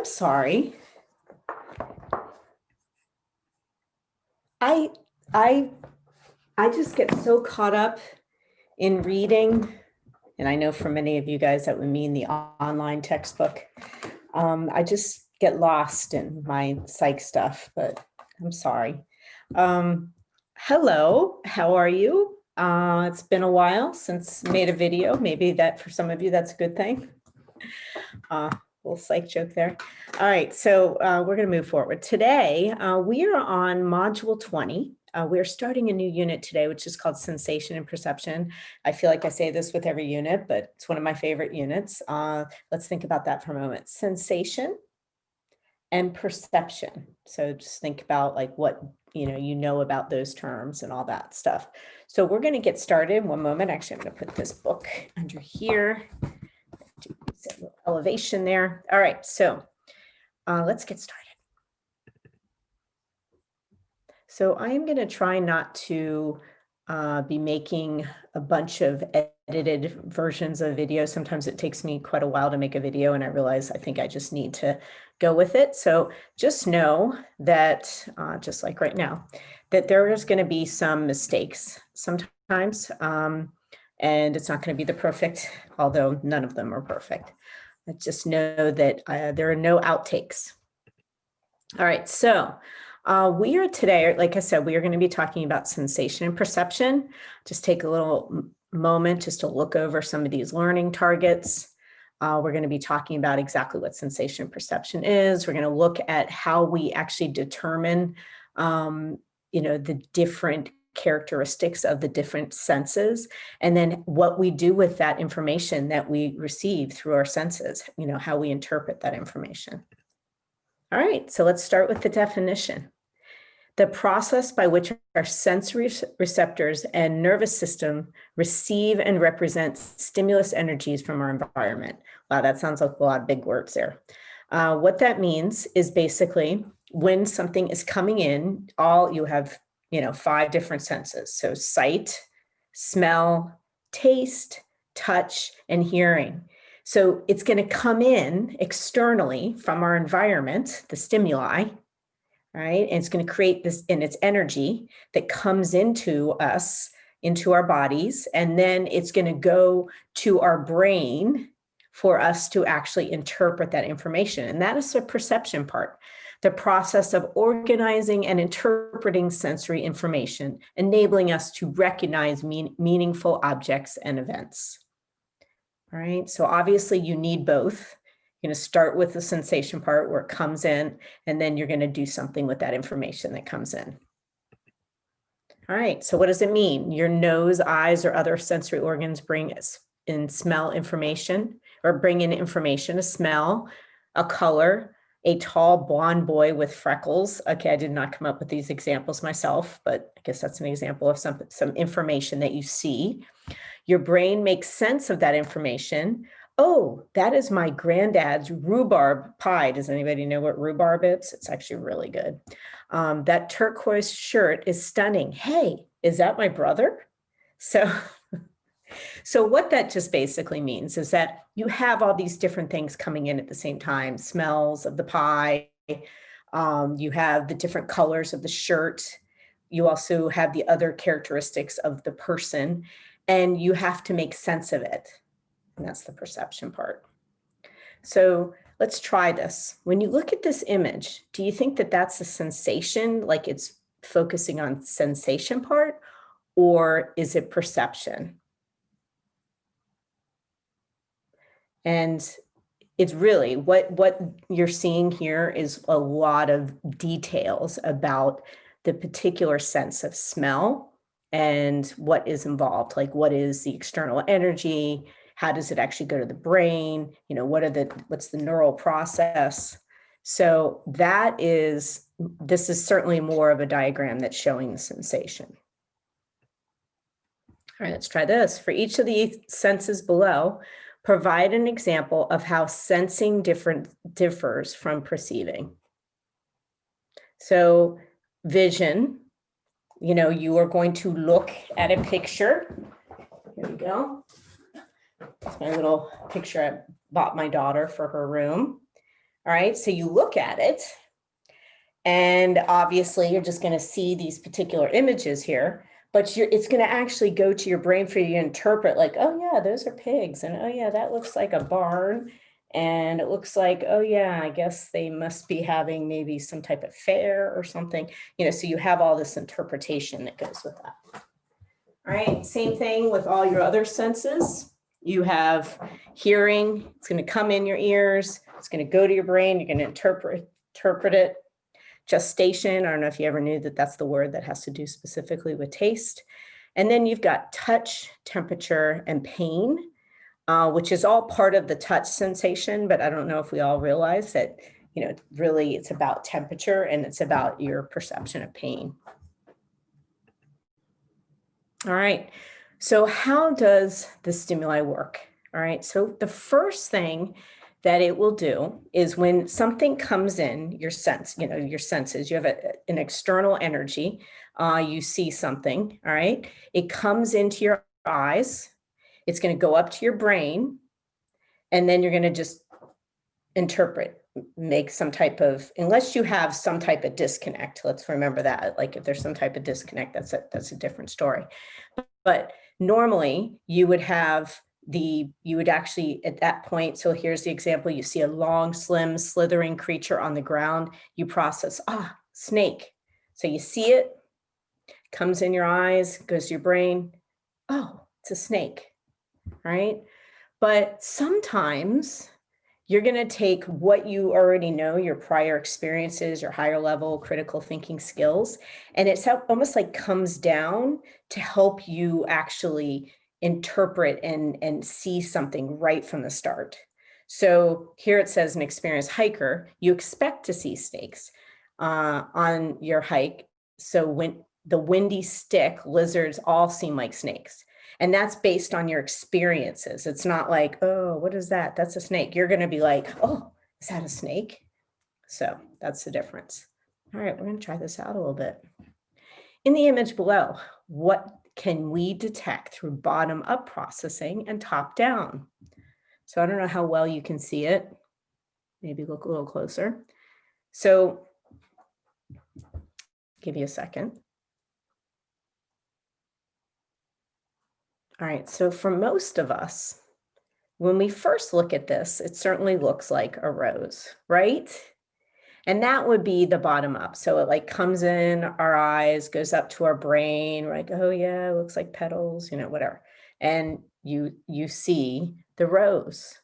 I'm sorry. I I I just get so caught up in reading, and I know for many of you guys that would mean the online textbook. I just get lost in my psych stuff, but I'm sorry. Um, Hello, how are you? It's been a while since made a video. Maybe that for some of you, that's a good thing. Uh, Little psych joke there. All right, so we're going to move forward. Today, we are on module 20. We're starting a new unit today, which is called Sensation and Perception. I feel like I say this with every unit, but it's one of my favorite units. Let's think about that for a moment. Sensation and perception. So just think about like what you know about those terms and all that stuff. So we're going to get started in one moment. Actually, I'm going to put this book under here. Elevation there. All right, so let's get started. So I'm going to try not to be making a bunch of edited versions of video. Sometimes it takes me quite a while to make a video, and I realize I think I just need to go with it. So just know that, just like right now, that there is going to be some mistakes sometimes, and it's not going to be the perfect, although none of them are perfect. Just know that there are no outtakes. All right, so we are today, like I said, we are going to be talking about sensation and perception. Just take a little moment just to look over some of these learning targets. We're going to be talking about exactly what sensation and perception is. We're going to look at how we actually determine, the different characteristics of the different senses, and then what we do with that information that we receive through our senses, how we interpret that information. All right, so let's start with the definition. The process by which our sensory receptors and nervous system receive and represent stimulus energies from our environment. Wow, that sounds like a lot of big words there. What that means is basically when something is coming in, you have 5 different senses. So sight, smell, taste, touch, and hearing. So it's going to come in externally from our environment, the stimuli, right? And it's going to create this in its energy that comes into us, into our bodies, and then it's going to go to our brain for us to actually interpret that information. And that is the perception part. The process of organizing and interpreting sensory information, enabling us to recognize meaningful objects and events. All right, so obviously you need both. You're going to start with the sensation part where it comes in, and then you're going to do something with that information that comes in. All right, so what does it mean? Your nose, eyes, or other sensory organs bring in smell information, or bring in information, a smell, a color, a tall blonde boy with freckles. Okay, I did not come up with these examples myself, but I guess that's an example of some information that you see. Your brain makes sense of that information. Oh, that is my granddad's rhubarb pie. Does anybody know what rhubarb is? It's actually really good. That turquoise shirt is stunning. Hey, is that my brother? So what that just basically means is that you have all these different things coming in at the same time, smells of the pie, you have the different colors of the shirt, you also have the other characteristics of the person, and you have to make sense of it. And that's the perception part. So let's try this. When you look at this image, do you think that that's a sensation, like it's focusing on sensation part, or is it perception? And it's really what you're seeing here is a lot of details about the particular sense of smell and what is involved, like what is the external energy, how does it actually go to the brain, what's the neural process. So this is certainly more of a diagram that's showing the sensation. All right, let's try this. For each of the senses below, provide an example of how sensing differs from perceiving. So vision, you are going to look at a picture. Here we go. It's my little picture I bought my daughter for her room. All right, so you look at it, and obviously you're just going to see these particular images here, but it's going to actually go to your brain for you to interpret, like, oh yeah, those are pigs, and oh yeah, that looks like a barn, and it looks like, oh yeah, I guess they must be having maybe some type of fair or something, so you have all this interpretation that goes with that. All right, same thing with all your other senses. You have hearing, it's going to come in your ears, it's going to go to your brain, you're going to interpret it. Gestation, I don't know if you ever knew that that's the word that has to do specifically with taste. And then you've got touch, temperature, and pain, which is all part of the touch sensation, but I don't know if we all realize that, really it's about temperature and it's about your perception of pain. All right, so how does the stimuli work? All right, so the first thing that it will do is when something comes in, your senses, you have an external energy, you see something, all right? It comes into your eyes, it's gonna go up to your brain, and then you're gonna just interpret, make some type of, unless you have some type of disconnect, let's remember that, like if there's some type of disconnect, that's a different story. But normally you would have you would actually at that point, so here's the example, you see a long, slim, slithering creature on the ground, you process, snake. So you see it, comes in your eyes, goes to your brain, oh, it's a snake, right? But sometimes you're going to take what you already know, your prior experiences, your higher level critical thinking skills, and it's almost like comes down to help you actually interpret and see something right from the start. So here it says an experienced hiker, you expect to see snakes on your hike. So when the windy stick, lizards all seem like snakes. And that's based on your experiences. It's not like, oh, what is that? That's a snake. You're going to be like, oh, is that a snake? So that's the difference. All right, we're going to try this out a little bit. In the image below, what can we detect through bottom-up processing and top-down? So I don't know how well you can see it. Maybe look a little closer. So give you a second. All right, so for most of us, when we first look at this, it certainly looks like a rose, right? And that would be the bottom up. So it like comes in our eyes, goes up to our brain, we're like, oh yeah, it looks like petals, whatever. And you see the rose,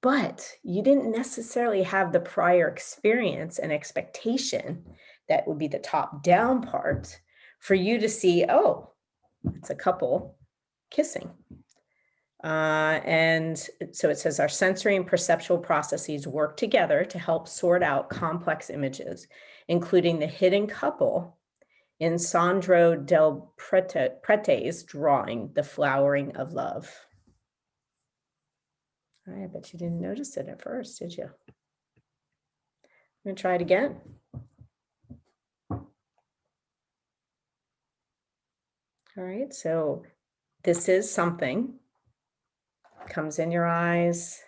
but you didn't necessarily have the prior experience and expectation, that would be the top down part, for you to see, oh, it's a couple kissing. And so it says our sensory and perceptual processes work together to help sort out complex images, including the hidden couple in Sandro del Prete's drawing, The Flowering of Love. I bet you didn't notice it at first, did you? I'm going to try it again. All right, so this is something. Comes in your eyes,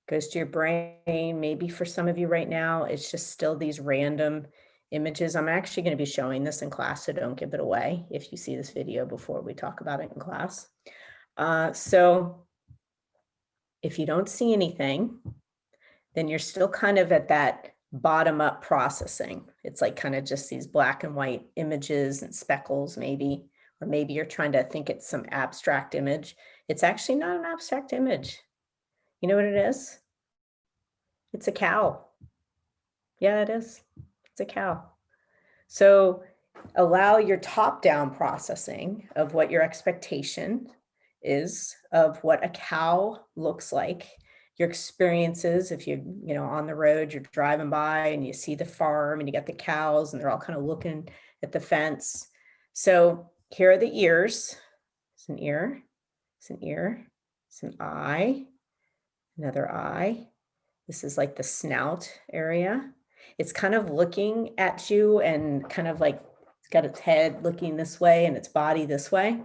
goes to your brain. Maybe for some of you right now, it's just still these random images. I'm actually going to be showing this in class, so don't give it away if you see this video before we talk about it in class. So if you don't see anything, then you're still kind of at that bottom-up processing. It's like kind of just these black and white images and speckles maybe, or maybe you're trying to think it's some abstract image. It's actually not an abstract image. You know what it is? It's a cow. Yeah, it is. It's a cow. So allow your top-down processing of what your expectation is of what a cow looks like, your experiences. If you on the road, you're driving by and you see the farm and you got the cows and they're all kind of looking at the fence. So here are the ears. It's an ear, it's an ear, it's an eye, another eye. This is like the snout area. It's kind of looking at you and kind of like it's got its head looking this way and its body this way.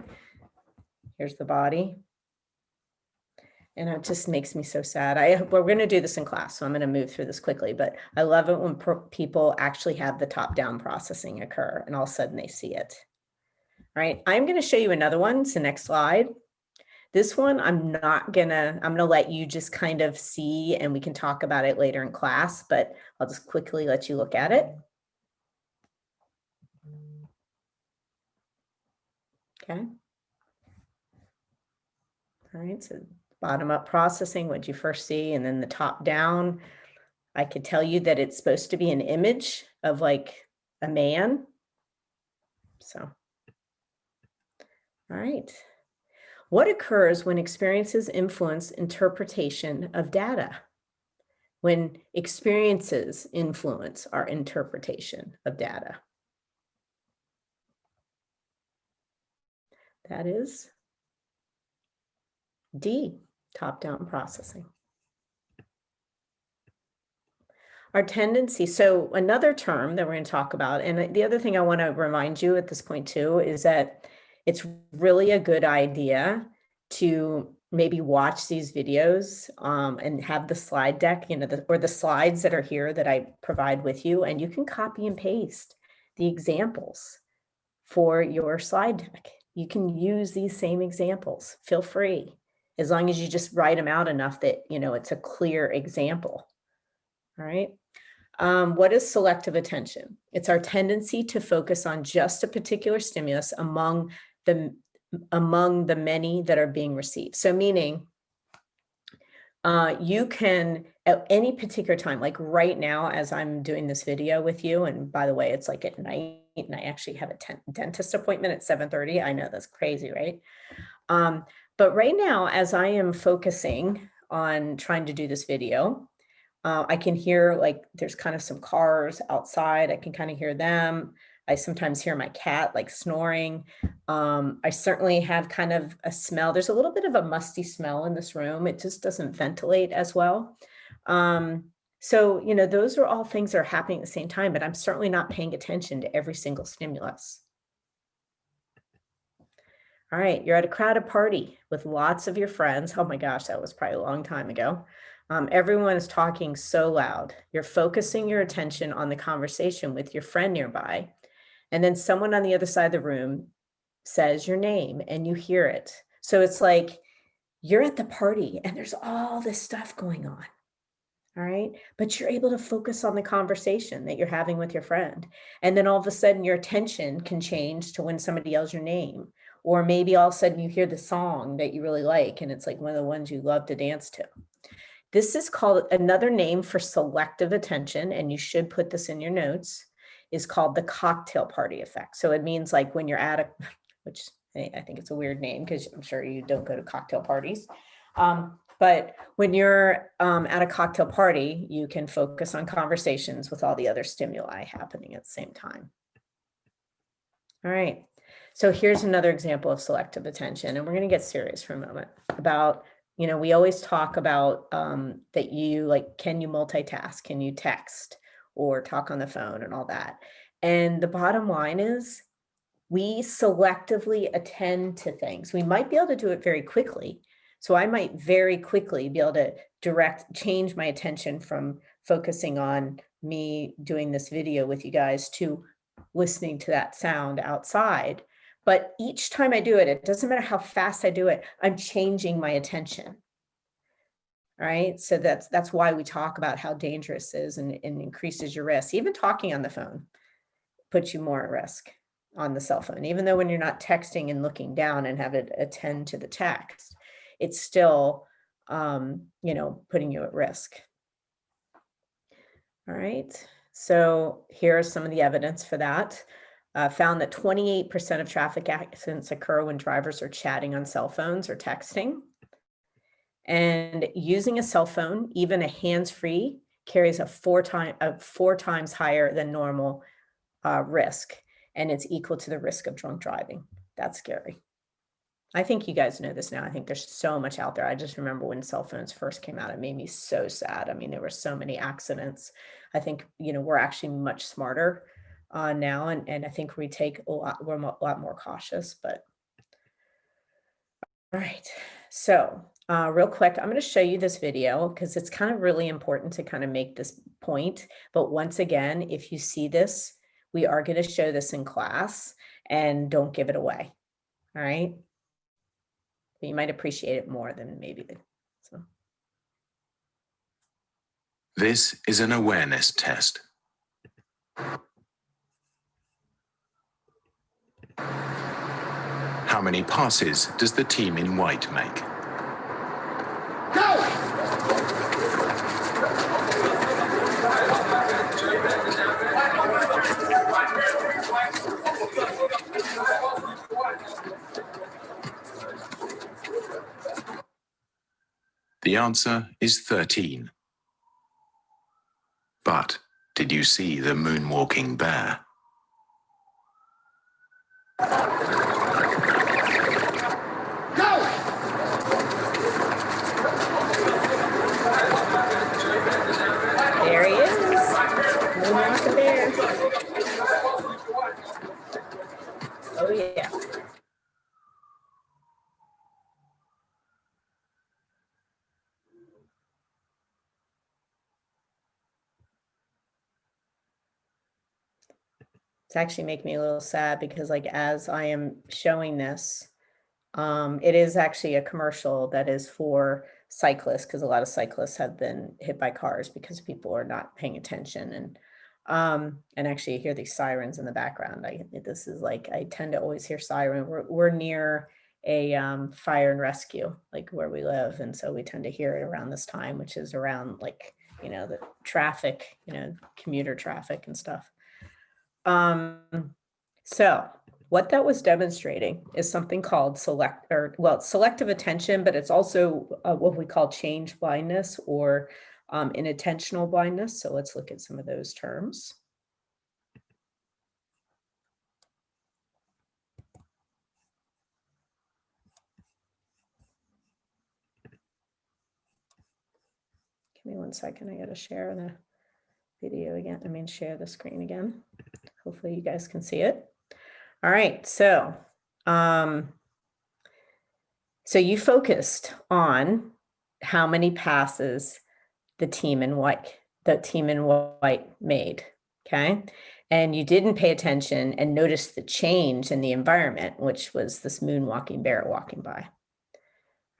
Here's the body. And it just makes me so sad. We're going to do this in class, so I'm going to move through this quickly, but I love it when people actually have the top-down processing occur and all of a sudden they see it. All right, I'm going to show you another one. It's the next slide. This one, I'm going to let you just kind of see, and we can talk about it later in class, but I'll just quickly let you look at it. Okay. All right, so bottom up processing, what'd you first see? And then the top down, I could tell you that it's supposed to be an image of like a man. So, all right. What occurs when experiences influence interpretation of data? When experiences influence our interpretation of data? That is D, top-down processing. Our tendency, so another term that we're going to talk about, and the other thing I want to remind you at this point too, is that it's really a good idea to maybe watch these videos and have the slide deck, or the slides that are here that I provide with you, and you can copy and paste the examples for your slide deck. You can use these same examples, feel free, as long as you just write them out enough that, it's a clear example. All right. What is selective attention? It's our tendency to focus on just a particular stimulus among the many that are being received. So meaning you can, at any particular time, like right now, as I'm doing this video with you, and by the way, it's like at night, and I actually have a dentist appointment at 7:30. I know that's crazy, right? But right now, as I am focusing on trying to do this video, I can hear, like, there's kind of some cars outside. I can kind of hear them. I sometimes hear my cat like snoring. I certainly have kind of a smell. There's a little bit of a musty smell in this room. It just doesn't ventilate as well. So, those are all things that are happening at the same time, but I'm certainly not paying attention to every single stimulus. All right, you're at a crowded party with lots of your friends. Oh my gosh, that was probably a long time ago. Everyone is talking so loud. You're focusing your attention on the conversation with your friend nearby. And then someone on the other side of the room says your name and you hear it. So it's like you're at the party and there's all this stuff going on. All right. But you're able to focus on the conversation that you're having with your friend. And then all of a sudden your attention can change to when somebody yells your name. Or maybe all of a sudden you hear the song that you really like and it's like one of the ones you love to dance to. This is called, another name for selective attention, and you should put this in your notes, is called the cocktail party effect. So it means like when you're at which I think it's a weird name because I'm sure you don't go to cocktail parties. But when you're at a cocktail party, you can focus on conversations with all the other stimuli happening at the same time. All right. So here's another example of selective attention, and we're going to get serious for a moment about, we always talk about that you can you multitask? Can you text or talk on the phone and all that? And the bottom line is we selectively attend to things. We might be able to do it very quickly. So I might very quickly be able to change my attention from focusing on me doing this video with you guys to listening to that sound outside. But each time I do it, it doesn't matter how fast I do it, I'm changing my attention. All right. So that's why we talk about how dangerous it is and increases your risk. Even talking on the phone puts you more at risk on the cell phone, even though when you're not texting and looking down and have it attend to the text, it's still, putting you at risk. All right. So here's some of the evidence for that. Found that 28% of traffic accidents occur when drivers are chatting on cell phones or texting. And using a cell phone, even a hands-free, carries a four times higher than normal risk. And it's equal to the risk of drunk driving. That's scary. I think you guys know this now. I think there's so much out there. I just remember when cell phones first came out, it made me so sad. I mean, there were so many accidents. I think, we're actually much smarter now. And I think we're a lot more cautious, but all right. So Real quick, I'm going to show you this video because it's kind of really important to kind of make this point. But once again, if you see this, we are going to show this in class, and don't give it away. All right. You might appreciate it more than maybe so. This is an awareness test. How many passes does the team in white make? Go! The answer is 13. But did you see the moonwalking bear? There he is. Moonwalking bear. Oh yeah. It's actually making me a little sad because, like, as I am showing this, it is actually a commercial that is for cyclists, because a lot of cyclists have been hit by cars because people are not paying attention. And actually you hear these sirens in the background. This is like, I tend to always hear siren. We're near a fire and rescue, like where we live. And so we tend to hear it around this time, which is around, like, you know, the traffic, you know, commuter traffic and stuff. So what that was demonstrating is something called selective attention, but it's also what we call change blindness, or inattentional blindness. So let's look at some of those terms. Give me 1 second. I got to share the video again. I mean, share the screen again. Hopefully you guys can see it. All right. So, so you focused on how many passes the team in white made. Okay. And you didn't pay attention and notice the change in the environment, which was this moonwalking bear walking by.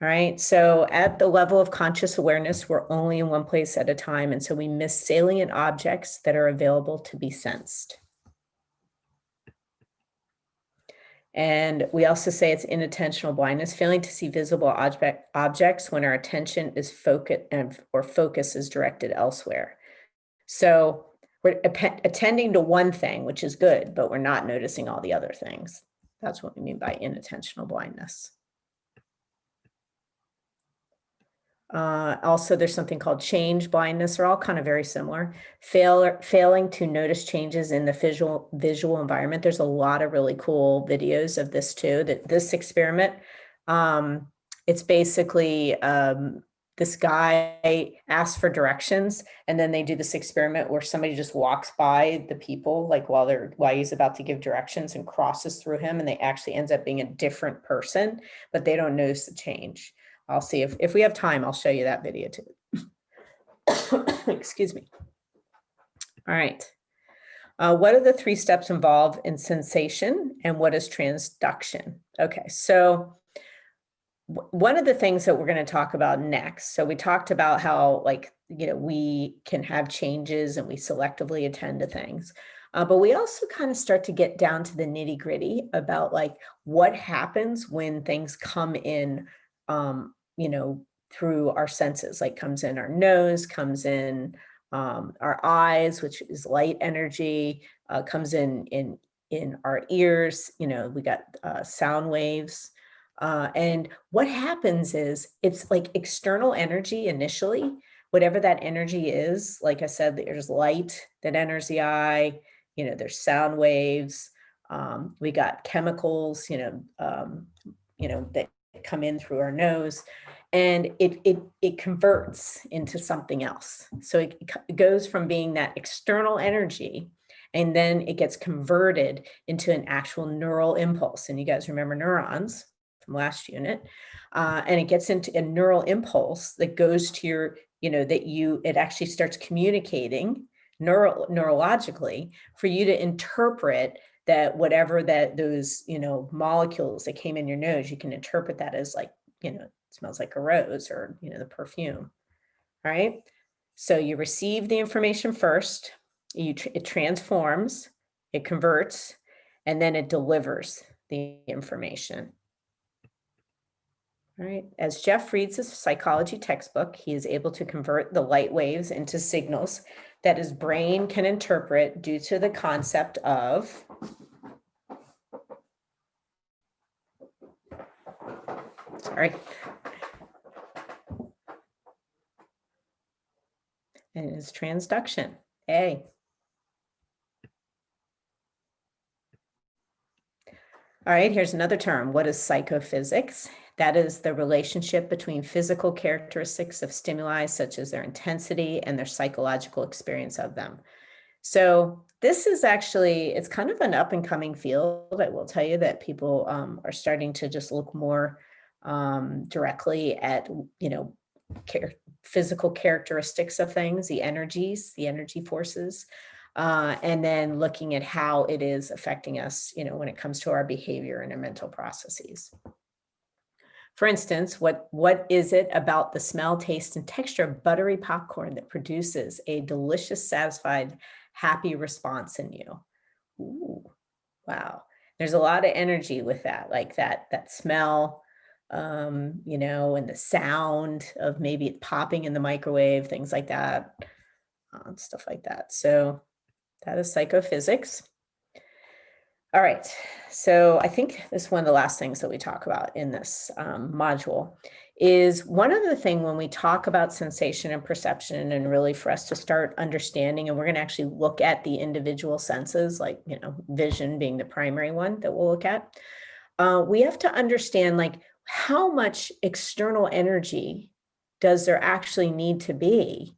All right. So at the level of conscious awareness, we're only in one place at a time. And so we miss salient objects that are available to be sensed. And we also say it's inattentional blindness, failing to see visible objects when our attention is focus is directed elsewhere. So we're attending to one thing, which is good, but we're not noticing all the other things. That's what we mean by inattentional blindness. Also, there's something called change blindness. They're all kind of very similar. Failing to notice changes in the visual environment. There's a lot of really cool videos of this too. This experiment, it's basically this guy asks for directions, and then they do this experiment where somebody just walks by the people, like while he's about to give directions, and crosses through him, and they actually ends up being a different person, but they don't notice the change. I'll see if we have time, I'll show you that video too. Excuse me. All right. What are the 3 steps involved in sensation, and what is transduction? Okay, so one of the things that we're going to talk about next, so we talked about how, like, you know, we can have changes and we selectively attend to things. But we also kind of start to get down to the nitty gritty about, like, what happens when things come in, you know, through our senses, like comes in our nose, comes in our eyes, which is light energy, comes in our ears. You know, we got sound waves. And what happens is it's like external energy initially, whatever that energy is. Like I said, there's light that enters the eye, you know, there's sound waves. We got chemicals, you know, that come in through our nose, and it converts into something else. So it goes from being that external energy, and then it gets converted into an actual neural impulse. And you guys remember neurons from last unit. And it gets into a neural impulse that goes to your, it actually starts communicating neurologically for you to interpret that whatever that those, molecules that came in your nose, you can interpret that as like, it smells like a rose or, the perfume. All right. So you receive the information first, it transforms, it converts, and then it delivers the information. All right. As Jeff reads his psychology textbook, he is able to convert the light waves into signals that his brain can interpret due to the concept of and his transduction. A. All right, here's another term. What is psychophysics? That is the relationship between physical characteristics of stimuli, such as their intensity and their psychological experience of them. So this is actually, it's kind of an up and coming field. I will tell you that people are starting to just look more directly at, physical characteristics of things, the energies, the energy forces, and then looking at how it is affecting us, when it comes to our behavior and our mental processes. For instance, what is it about the smell, taste, and texture of buttery popcorn that produces a delicious, satisfied, happy response in you? Ooh, wow. There's a lot of energy with that, like that smell, and the sound of maybe it popping in the microwave, things like that, stuff like that. So that is psychophysics. All right, so I think this is one of the last things that we talk about in this module is one other thing when we talk about sensation and perception, and really for us to start understanding, and we're going to actually look at the individual senses, like, vision being the primary one that we'll look at. We have to understand, like, how much external energy does there actually need to be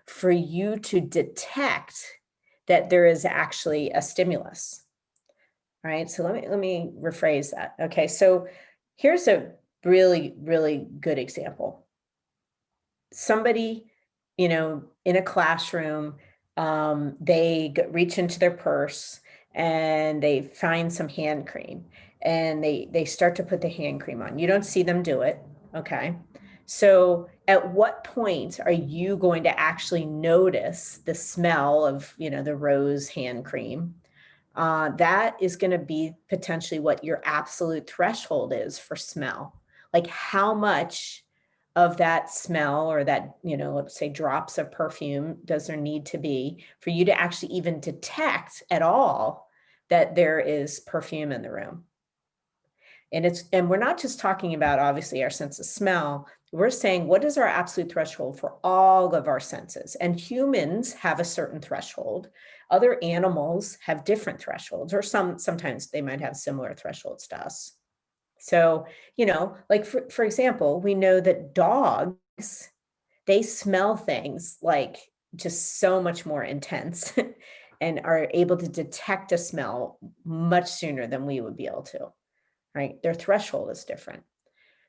for you to detect that there is actually a stimulus. All right, so let me rephrase that. Okay, so here's a really, really good example. Somebody, in a classroom, they reach into their purse and they find some hand cream and they start to put the hand cream on. You don't see them do it, okay? So at what point are you going to actually notice the smell of, the rose hand cream? That is going to be potentially what your absolute threshold is for smell. Like how much of that smell or that, let's say drops of perfume does there need to be for you to actually even detect at all that there is perfume in the room? And we're not just talking about obviously our sense of smell. We're saying what is our absolute threshold for all of our senses? And humans have a certain threshold. Other animals have different thresholds, or sometimes they might have similar thresholds to us. So, like for example, we know that dogs, they smell things like just so much more intense and are able to detect a smell much sooner than we would be able to. Right? Their threshold is different.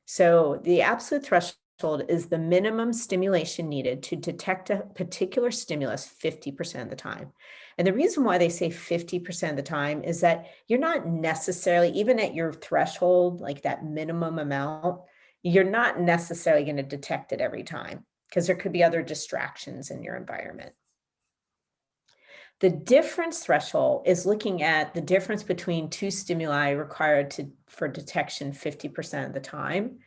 So the absolute threshold is the minimum stimulation needed to detect a particular stimulus 50% of the time. And the reason why they say 50% of the time is that you're not necessarily, even at your threshold, like that minimum amount, you're not necessarily going to detect it every time because there could be other distractions in your environment. The difference threshold is looking at the difference between two stimuli required for detection 50% of the time.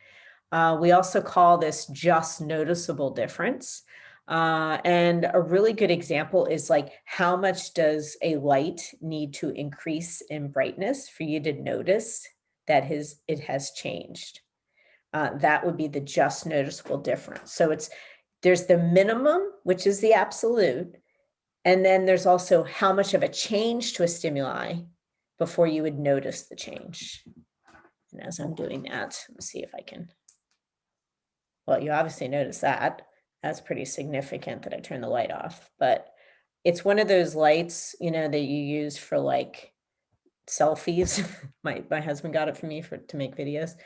We also call this just noticeable difference. And a really good example is like, how much does a light need to increase in brightness for you to notice that it has changed? That would be the just noticeable difference. So there's the minimum, which is the absolute. And then there's also how much of a change to a stimuli before you would notice the change. And as I'm doing that, let's see if I can. Well, you obviously notice that. That's pretty significant that I turn the light off. But it's one of those lights, that you use for like selfies. My husband got it for me to make videos.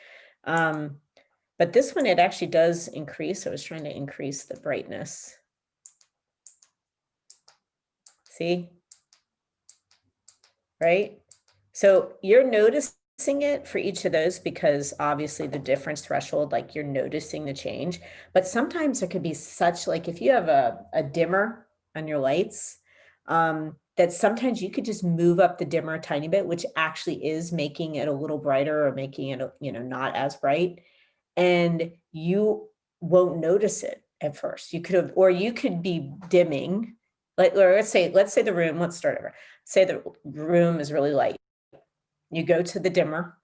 But this one, it actually does increase. I was trying to increase the brightness. See? Right? So you're noticing it for each of those because obviously the difference threshold, like you're noticing the change. But sometimes there could be such, like if you have a dimmer on your lights, that sometimes you could just move up the dimmer a tiny bit, which actually is making it a little brighter or making it, not as bright. And you won't notice it at first. You could have, or you could be dimming, like, or let's say the room, let's start over. Say the room is really light. You go to the dimmer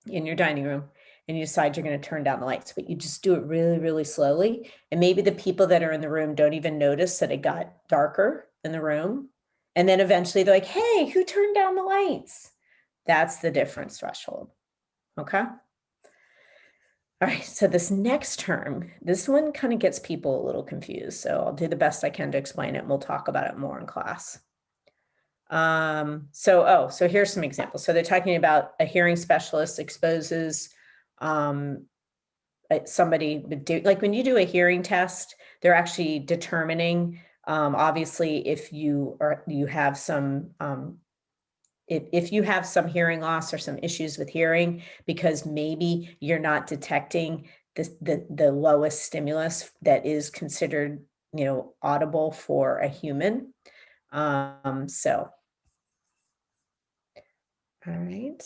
in your dining room and you decide you're going to turn down the lights, but you just do it really, really slowly. And maybe the people that are in the room don't even notice that it got darker in the room. And then eventually they're like, hey, who turned down the lights? That's the difference threshold. Okay. All right, so this next term, this one kind of gets people a little confused. So I'll do the best I can to explain it and we'll talk about it more in class. So here's some examples. So they're talking about a hearing specialist exposes somebody, like when you do a hearing test, they're actually determining, obviously, if you have some if you have some hearing loss or some issues with hearing, because maybe you're not detecting the lowest stimulus that is considered, audible for a human. So, all right.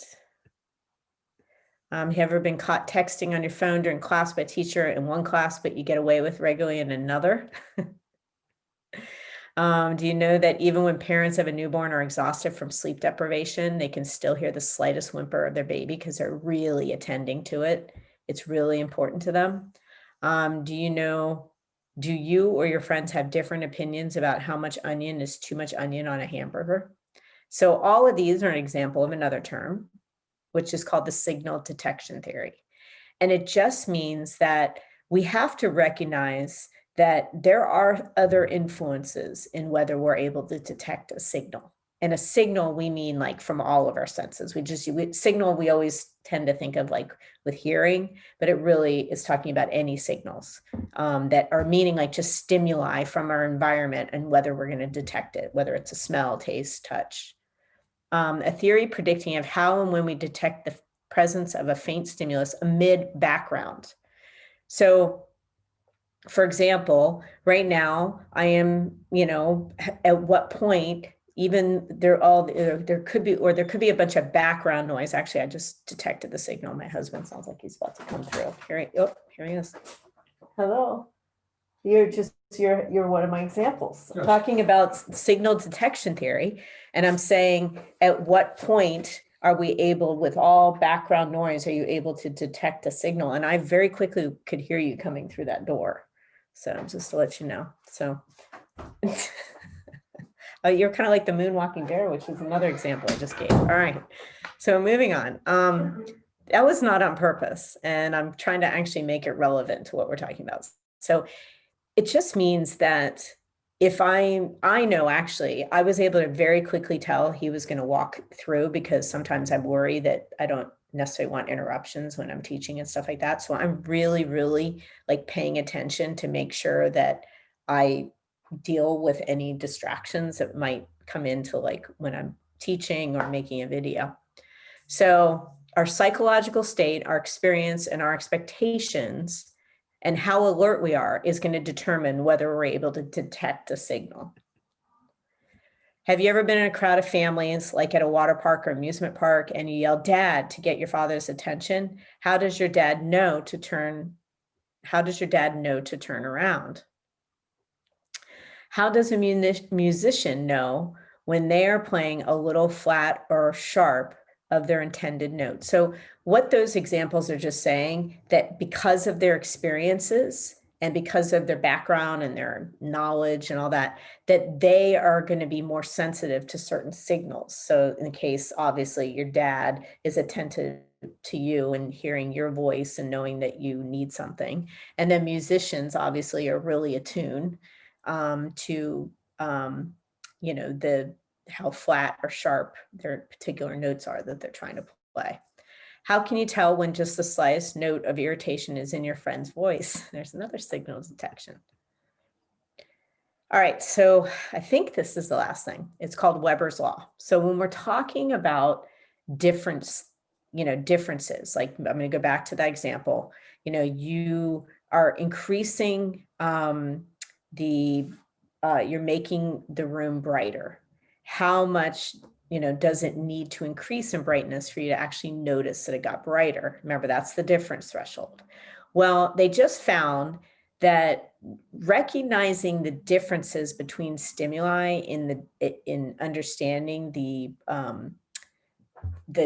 Have you ever been caught texting on your phone during class by a teacher in one class, but you get away with regularly in another? Do you know that even when parents have a newborn or exhausted from sleep deprivation, they can still hear the slightest whimper of their baby because they're really attending to it? It's really important to them. Do you or your friends have different opinions about how much onion is too much onion on a hamburger? So all of these are an example of another term, which is called the signal detection theory. And it just means that we have to recognize that there are other influences in whether we're able to detect a signal. And a signal, we mean like from all of our senses. Signal, we always tend to think of like with hearing, but it really is talking about any signals that are meaning like just stimuli from our environment and whether we're going to detect it, whether it's a smell, taste, touch. A theory predicting of how and when we detect the presence of a faint stimulus amid background. So, for example, right now I am, at what point, even there could be a bunch of background noise. Actually, I just detected the signal. My husband sounds like he's about to come through. Here he is. Hello. You're one of my examples. I'm talking about signal detection theory, and I'm saying at what point are we able, with all background noise, are you able to detect a signal? And I very quickly could hear you coming through that door. So just to let you know. So you're kind of like the moonwalking bear, which was another example I just gave. All right. So moving on. That was not on purpose, and I'm trying to actually make it relevant to what we're talking about. So it just means that if I know, actually, I was able to very quickly tell he was going to walk through, because sometimes I'm worried that I don't necessarily want interruptions when I'm teaching and stuff like that. So I'm really, really like paying attention to make sure that I deal with any distractions that might come into like when I'm teaching or making a video. So our psychological state, our experience, and our expectations and how alert we are is going to determine whether we're able to detect a signal. Have you ever been in a crowd of families, like at a water park or amusement park, and you yell "Dad" to get your father's attention? How does your dad know to turn around? How does a musician know when they are playing a little flat or sharp of their intended note? So what those examples are just saying, that because of their experiences and because of their background and their knowledge and all that, that they are going to be more sensitive to certain signals. So in the case, obviously, your dad is attentive to you and hearing your voice and knowing that you need something. And then musicians obviously are really attuned to how flat or sharp their particular notes are that they're trying to play. How can you tell when just the slightest note of irritation is in your friend's voice? There's another signal detection. All right, so I think this is the last thing. It's called Weber's law. So when we're talking about difference, differences, like I'm going to go back to that example, you are increasing you're making the room brighter. How much, does it need to increase in brightness for you to actually notice that it got brighter? Remember, that's the difference threshold. Well, they just found that recognizing the differences between stimuli in understanding the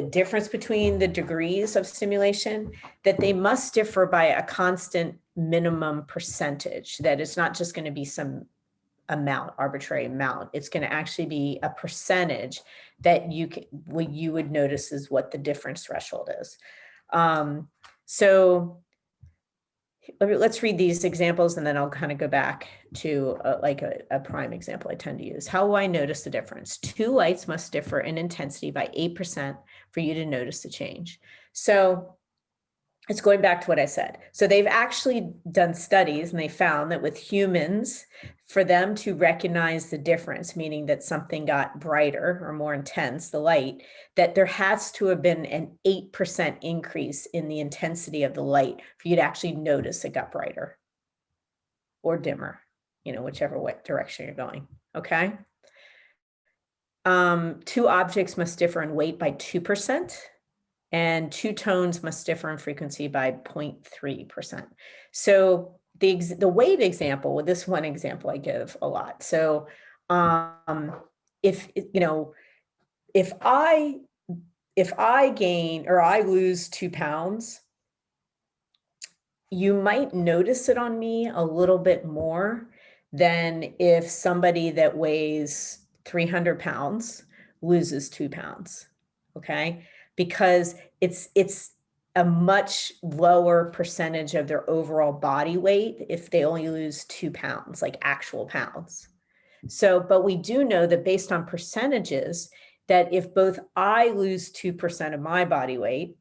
difference between the degrees of stimulation, that they must differ by a constant minimum percentage, that it's not just going to be some amount, arbitrary amount. It's going to actually be a percentage that what you would notice is what the difference threshold is. So let's read these examples, and then I'll kind of go back to a prime example I tend to use. How will I notice the difference? 2 lights must differ in intensity by 8% for you to notice the change. So it's going back to what I said. So they've actually done studies, and they found that with humans, for them to recognize the difference, meaning that something got brighter or more intense, the light, that there has to have been an 8% increase in the intensity of the light for you to actually notice it got brighter or dimmer, whichever direction you're going, okay? 2 objects must differ in weight by 2%. And 2 tones must differ in frequency by 0.3%. So the weight example, with this one example I give a lot. So if I gain or I lose 2 pounds, you might notice it on me a little bit more than if somebody that weighs 300 pounds loses 2 pounds, okay? Because it's a much lower percentage of their overall body weight if they only lose 2 pounds, like actual pounds. So, but we do know that based on percentages, that if both I lose 2% of my body weight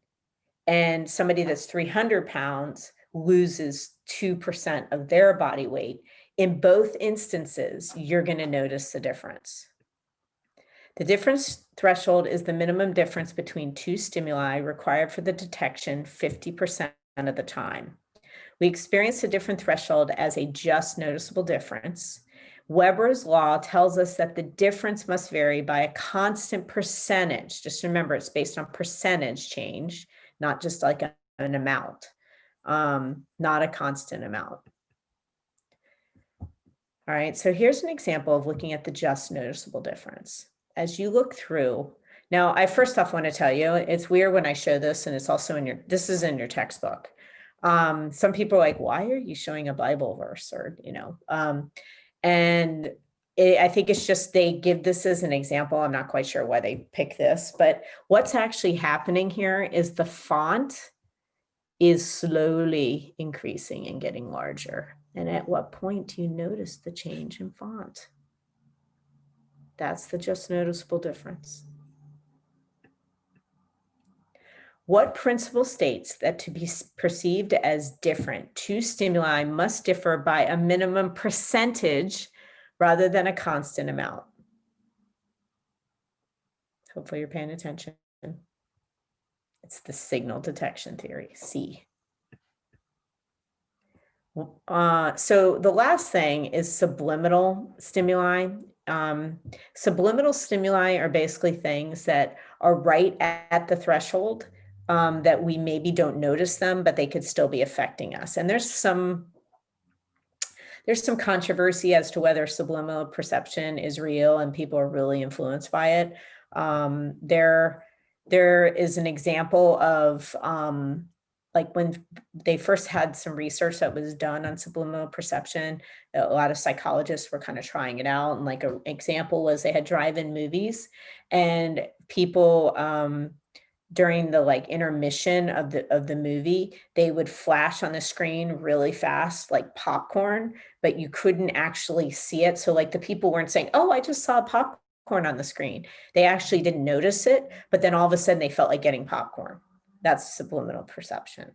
and somebody that's 300 pounds loses 2% of their body weight, in both instances, you're going to notice the difference. The difference threshold is the minimum difference between 2 stimuli required for the detection 50% of the time. We experience a different threshold as a just noticeable difference. Weber's law tells us that the difference must vary by a constant percentage. Just remember, it's based on percentage change, not just like an amount, not a constant amount. All right, so here's an example of looking at the just noticeable difference. As you look through, now I first off want to tell you, it's weird when I show this, and it's also this is in your textbook. Some people are like, why are you showing a Bible verse? Or, and I think it's just, they give this as an example. I'm not quite sure why they pick this, but what's actually happening here is the font is slowly increasing and getting larger. And at what point do you notice the change in font? That's the just noticeable difference. What principle states that to be perceived as different, 2 stimuli must differ by a minimum percentage rather than a constant amount? Hopefully you're paying attention. It's the signal detection theory, C. So the last thing is subliminal stimuli. Subliminal stimuli are basically things that are right at the threshold, that we maybe don't notice them, but they could still be affecting us. And there's some controversy as to whether subliminal perception is real and people are really influenced by it. There is an example of like when they first had some research that was done on subliminal perception, a lot of psychologists were kind of trying it out. And like an example was they had drive-in movies, and people during the like intermission of the movie, they would flash on the screen really fast, like popcorn, but you couldn't actually see it. So like the people weren't saying, oh, I just saw popcorn on the screen. They actually didn't notice it, but then all of a sudden they felt like getting popcorn. That's subliminal perception.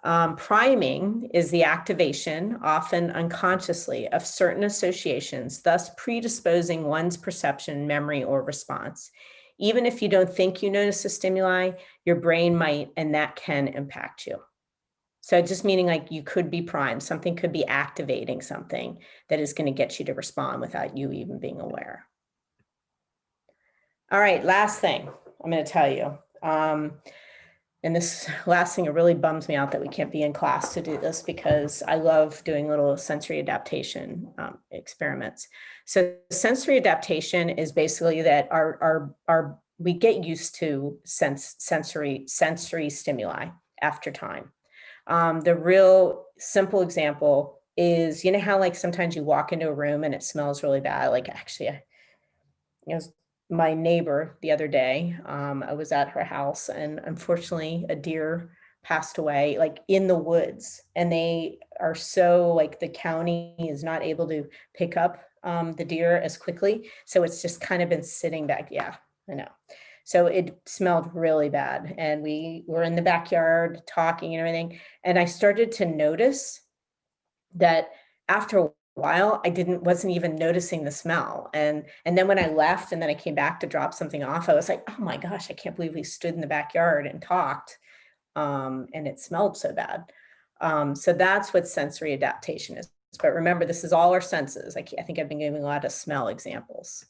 Priming is the activation, often unconsciously, of certain associations, thus predisposing one's perception, memory, or response. Even if you don't think you notice a stimuli, your brain might, and that can impact you. So just meaning like you could be primed, something could be activating something that is going to get you to respond without you even being aware. All right, last thing I'm going to tell you. And this last thing, it really bums me out that we can't be in class to do this because I love doing little sensory adaptation experiments. So sensory adaptation is basically that we get used to sensory stimuli after time. The real simple example is, you know how like sometimes you walk into a room and it smells really bad? Like actually, my neighbor the other day, I was at her house and unfortunately a deer passed away like in the woods, and they are so like the county is not able to pick up the deer as quickly. So it's just kind of been sitting back. Yeah, I know. So it smelled really bad. And we were in the backyard talking and everything. And I started to notice that after a while, wasn't even noticing the smell. And then when I left and then I came back to drop something off, I was like, oh my gosh, I can't believe we stood in the backyard and talked. And it smelled so bad. So that's what sensory adaptation is. But remember, this is all our senses. I think I've been giving a lot of smell examples.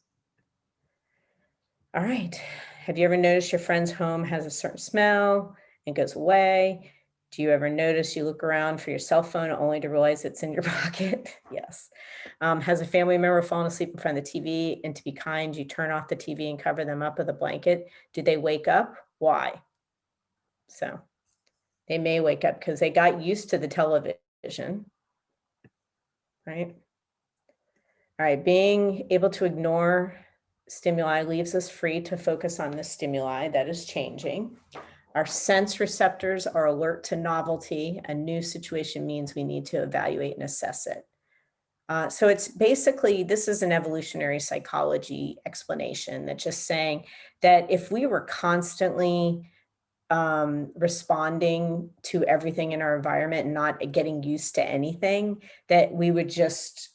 All right. Have you ever noticed your friend's home has a certain smell and goes away? Do you ever notice you look around for your cell phone only to realize it's in your pocket? Yes. Has a family member fallen asleep in front of the TV, and to be kind, you turn off the TV and cover them up with a blanket? Do they wake up? Why? So they may wake up because they got used to the television, right? All right, being able to ignore stimuli leaves us free to focus on the stimuli that is changing. Our sense receptors are alert to novelty. A new situation means we need to evaluate and assess it. So it's basically, this is an evolutionary psychology explanation that's just saying that if we were constantly responding to everything in our environment and not getting used to anything, that we would just,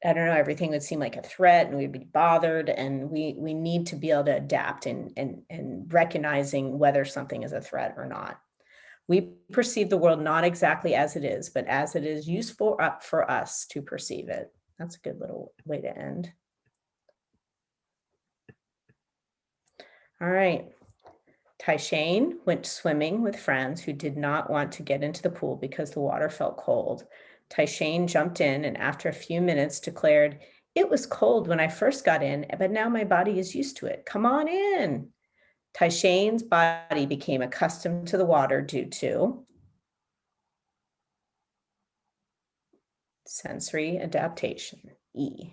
I don't know, everything would seem like a threat and we'd be bothered, and we need to be able to adapt and recognizing whether something is a threat or not. We perceive the world not exactly as it is, but as it is useful for us to perceive it. That's a good little way to end. All right. Taishane went swimming with friends who did not want to get into the pool because the water felt cold. Taishane jumped in and after a few minutes declared, "It was cold when I first got in, but now my body is used to it. Come on in." Taishane's body became accustomed to the water due to sensory adaptation, E.